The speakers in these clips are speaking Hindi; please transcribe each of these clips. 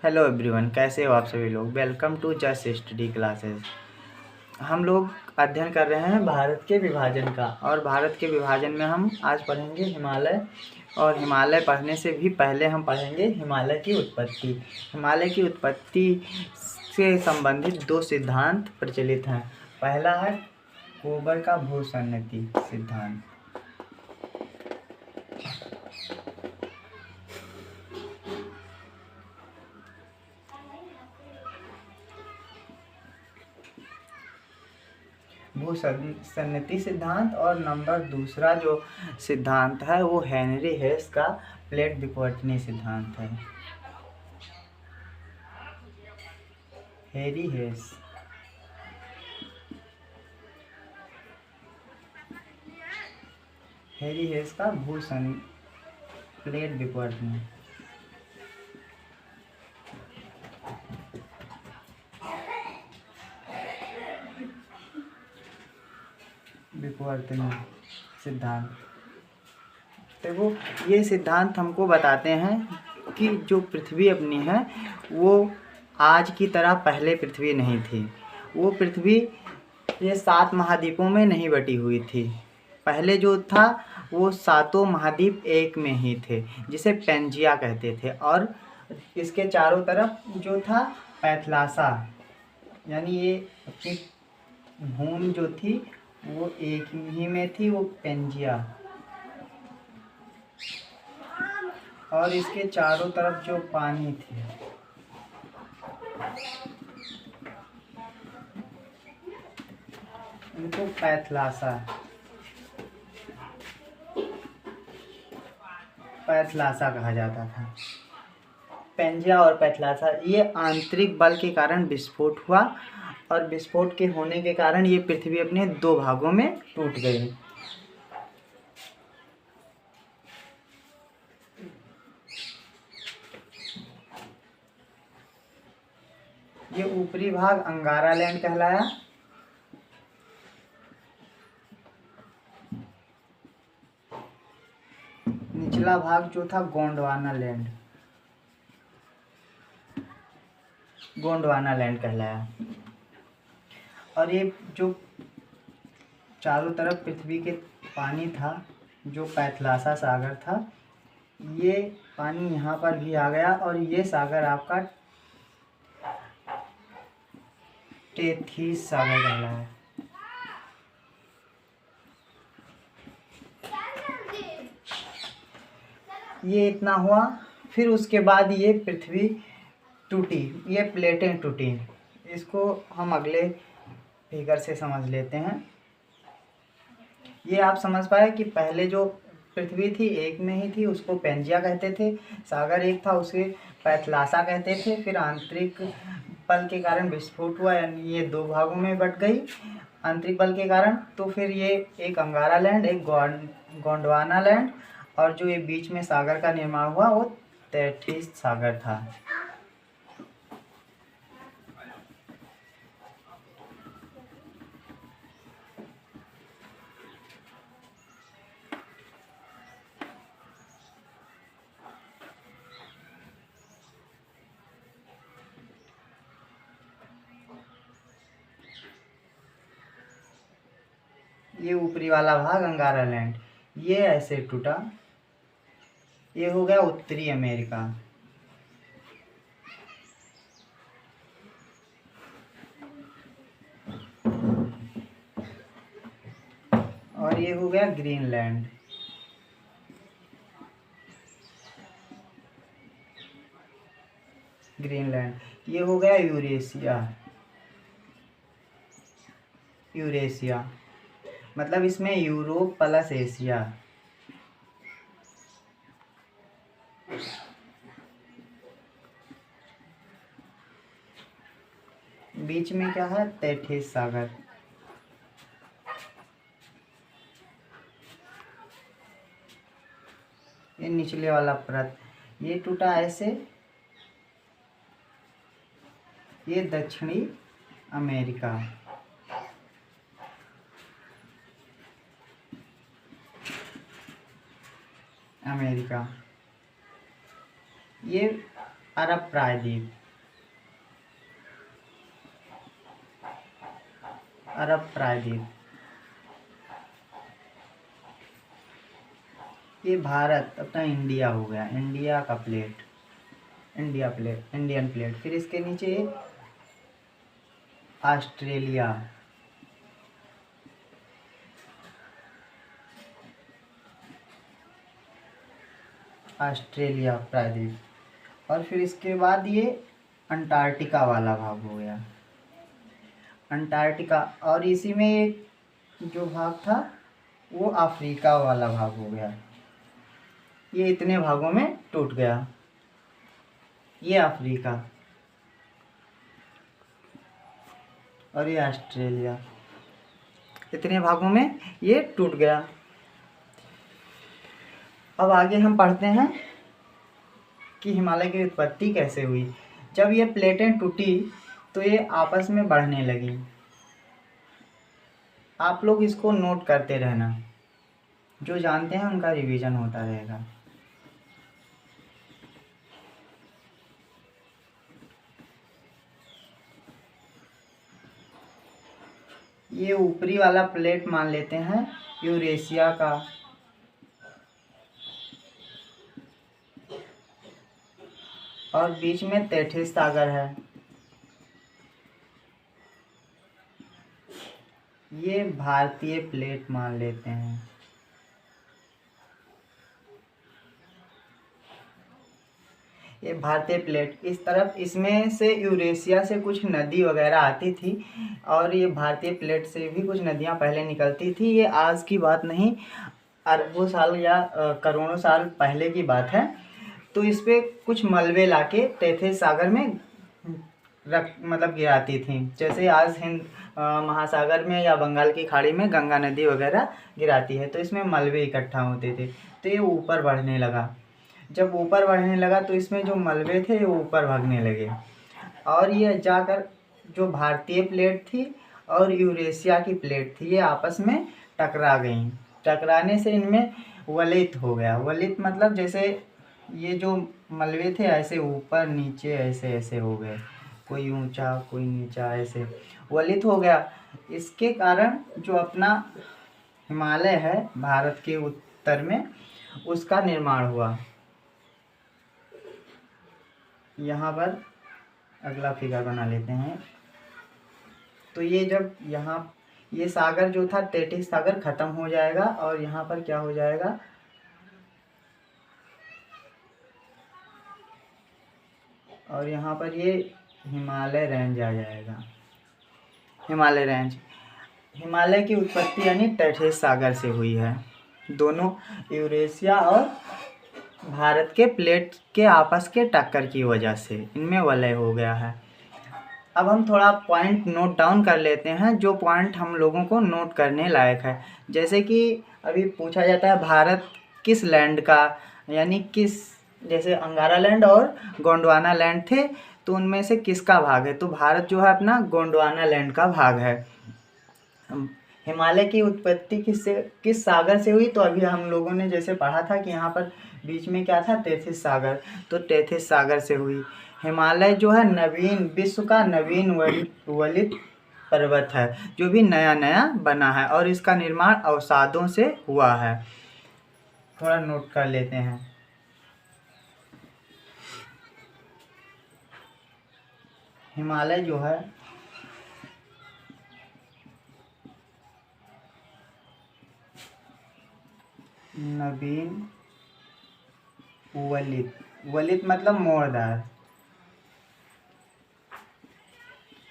हेलो एवरीवन, कैसे हो आप सभी लोग। Welcome to just study classes. हम लोग अध्ययन कर रहे हैं भारत के विभाजन का, और भारत के विभाजन में हम आज पढ़ेंगे हिमालय। और हिमालय पढ़ने से भी पहले हम पढ़ेंगे हिमालय की उत्पत्ति। हिमालय की उत्पत्ति से संबंधित दो सिद्धांत प्रचलित हैं। पहला है कोबर का भूसन्नति सिद्धांत। भूसन्नति सिद्धांत। और नंबर दूसरा जो सिद्धांत है वो हेनरी हेस का प्लेट विवर्तनी सिद्धांत है। हेनरी हेस का प्लेट विवर्तनी। सिद्धांत। देखो, ये सिद्धांत हमको बताते हैं कि जो पृथ्वी अपनी है वो आज की तरह पहले पृथ्वी नहीं थी। वो पृथ्वी ये 7 महाद्वीपों में नहीं बटी हुई थी। पहले जो था वो 7 महाद्वीप एक में ही थे, जिसे पेंजिया कहते थे। और इसके चारों तरफ जो था पैथलासा, यानी ये अपनी भूमि जो थी वो एक ही में थी, वो पेंजिया। और इसके चारों तरफ जो पानी थे उनको पैथलासा कहा जाता था। पेंजिया और पैथलासा, ये आंतरिक बल के कारण विस्फोट हुआ, और विस्फोट के होने के कारण ये पृथ्वी अपने 2 भागों में टूट गई। ये ऊपरी भाग अंगारा लैंड कहलाया, निचला भाग जो था गोंडवाना लैंड कहलाया। और ये जो चारों तरफ पृथ्वी के पानी था, जो पैथलासा सागर था, ये पानी यहाँ पर भी आ गया, और ये सागर आपका टेथीस सागर कहलाया। ये इतना हुआ, फिर उसके बाद ये पृथ्वी टूटी, ये प्लेटें टूटी। इसको हम अगले फिगर से समझ लेते हैं। ये आप समझ पाए कि पहले जो पृथ्वी थी एक में ही थी, उसको पेंजिया कहते थे। सागर एक था, उसे पैथलासा कहते थे। फिर आंतरिक बल के कारण विस्फोट हुआ, यानी ये 2 भागों में बट गई आंतरिक बल के कारण। तो फिर ये एक अंगारा लैंड, एक गोंडवाना लैंड, और जो ये बीच में सागर का निर्माण हुआ वो तैथिस सागर था। ये ऊपरी वाला भाग अंगारा लैंड, ये ऐसे टूटा। ये हो गया उत्तरी अमेरिका। और ये हो गया ग्रीनलैंड। ये हो गया यूरेशिया। मतलब इसमें यूरोप प्लस एशिया। बीच में क्या है? तैथिस सागर। ये निचले वाला परत ये टूटा ऐसे। ये दक्षिणी अमेरिका। ये अरब प्रायद्वीप, अरब प्रायद्वीप। ये भारत अपना इंडिया हो गया, इंडिया का plate, India plate, Indian plate. फिर इसके नीचे ऑस्ट्रेलिया, ऑस्ट्रेलिया प्रायद्वीप। और फिर इसके बाद ये अंटार्कटिका वाला भाग हो गया, अंटार्कटिका। और इसी में एक जो भाग था वो अफ्रीका वाला भाग हो गया। ये इतने भागों में टूट गया, ये अफ्रीका और ये ऑस्ट्रेलिया, इतने भागों में ये टूट गया। अब आगे हम पढ़ते हैं कि हिमालय की उत्पत्ति कैसे हुई। जब ये प्लेटें टूटी तो ये आपस में बढ़ने लगी। आप लोग इसको नोट करते रहना, जो जानते हैं उनका रिवीजन होता रहेगा। ये ऊपरी वाला प्लेट मान लेते हैं यूरेशिया का, और बीच में तैथिस सागर है। ये भारतीय प्लेट मान लेते हैं। ये भारतीय प्लेट इस तरफ, इसमें से यूरेशिया से कुछ नदी वगैरह आती थी, और ये भारतीय प्लेट से भी कुछ नदियां पहले निकलती थी। ये आज की बात नहीं, अरबों साल या करोड़ों साल पहले की बात है। तो इस पे कुछ मलबे लाके तैथिस सागर में मतलब गिराती थी, जैसे आज हिंद महासागर में या बंगाल की खाड़ी में गंगा नदी वगैरह गिराती है। तो इसमें मलबे इकट्ठा होते थे, तो ये ऊपर बढ़ने लगा। जब ऊपर बढ़ने लगा तो इसमें जो मलबे थे ये ऊपर भागने लगे, और ये जाकर जो भारतीय प्लेट थी और यूरेशिया की प्लेट थी ये आपस में टकरा गईं। टकराने से इनमें वलित हो गया। वलित मतलब जैसे ये जो मलबे थे ऐसे ऊपर नीचे ऐसे ऐसे हो गए, कोई ऊंचा कोई नीचा, ऐसे वलित हो गया। इसके कारण जो अपना हिमालय है भारत के उत्तर में, उसका निर्माण हुआ। यहाँ पर अगला फिगर बना लेते हैं। तो ये जब यहाँ ये सागर जो था तैथिस सागर खत्म हो जाएगा, और यहाँ पर क्या हो जाएगा, और यहाँ पर ये हिमालय रेंज आ जाएगा। हिमालय रेंज, हिमालय की उत्पत्ति यानी तैथिस सागर से हुई है। दोनों यूरेशिया और भारत के प्लेट के आपस के टक्कर की वजह से इनमें वलय हो गया है। अब हम थोड़ा पॉइंट नोट डाउन कर लेते हैं, जो पॉइंट हम लोगों को नोट करने लायक है। जैसे कि अभी पूछा जाता है भारत किस लैंड का, यानी किस, जैसे अंगारा लैंड और गोंडवाना लैंड थे, तो उनमें से किसका भाग है। तो भारत जो है अपना गोंडवाना लैंड का भाग है। हिमालय की उत्पत्ति किस सागर से हुई, तो अभी हम लोगों ने जैसे पढ़ा था कि यहाँ पर बीच में क्या था, तैथिस सागर, तो तैथिस सागर से हुई। हिमालय जो है नवीन, विश्व का नवीन वलित पर्वत है, जो भी नया नया बना है, और इसका निर्माण अवसादों से हुआ है। थोड़ा नोट कर लेते हैं। हिमालय जो है नवीन वलित, वलित मतलब मोड़दार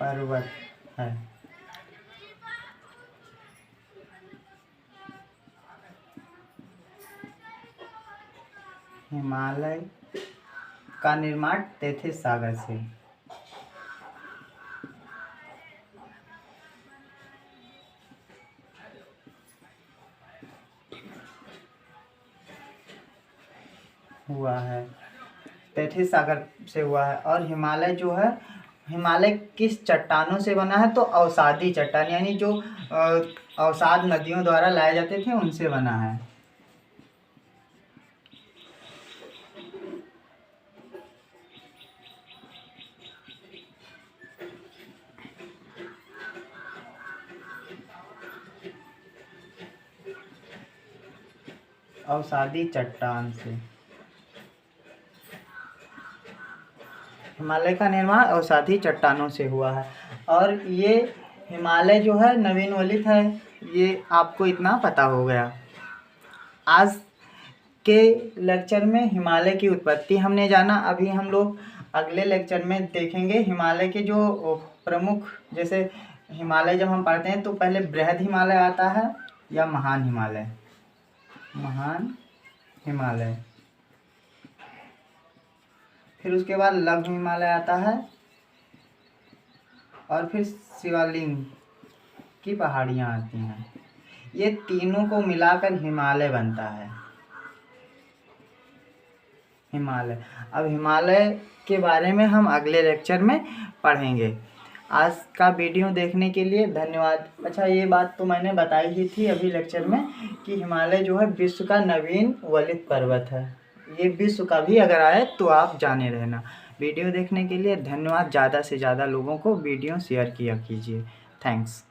पर्वत है। हिमालय का निर्माण तैथिस सागर से हुआ है, तैथिस सागर से हुआ है। और हिमालय जो है, हिमालय किस चट्टानों से बना है, तो अवसादी चट्टान, यानी जो अवसाद नदियों द्वारा लाए जाते थे उनसे बना है। अवसादी चट्टान से। हिमालय का निर्माण अवसादी चट्टानों से हुआ है। और ये हिमालय जो है नवीनवलित है, ये आपको इतना पता हो गया। आज के लेक्चर में हिमालय की उत्पत्ति हमने जाना। अभी हम लोग अगले लेक्चर में देखेंगे हिमालय के जो प्रमुख, जैसे हिमालय जब हम पढ़ते हैं तो पहले बृहद हिमालय आता है या महान हिमालय, महान हिमालय, फिर उसके बाद लघु हिमालय आता है, और फिर शिवालिंग की पहाड़ियाँ आती हैं। ये तीनों को मिलाकर हिमालय बनता है, हिमालय। अब हिमालय के बारे में हम अगले लेक्चर में पढ़ेंगे। आज का वीडियो देखने के लिए धन्यवाद। अच्छा, ये बात तो मैंने बताई ही थी अभी लेक्चर में कि हिमालय जो है विश्व का नवीन वलित पर्वत है। ये विश्व का भी अगर आए तो आप जाने रहना। वीडियो देखने के लिए धन्यवाद। ज़्यादा से ज़्यादा लोगों को वीडियो शेयर किया कीजिए। थैंक्स।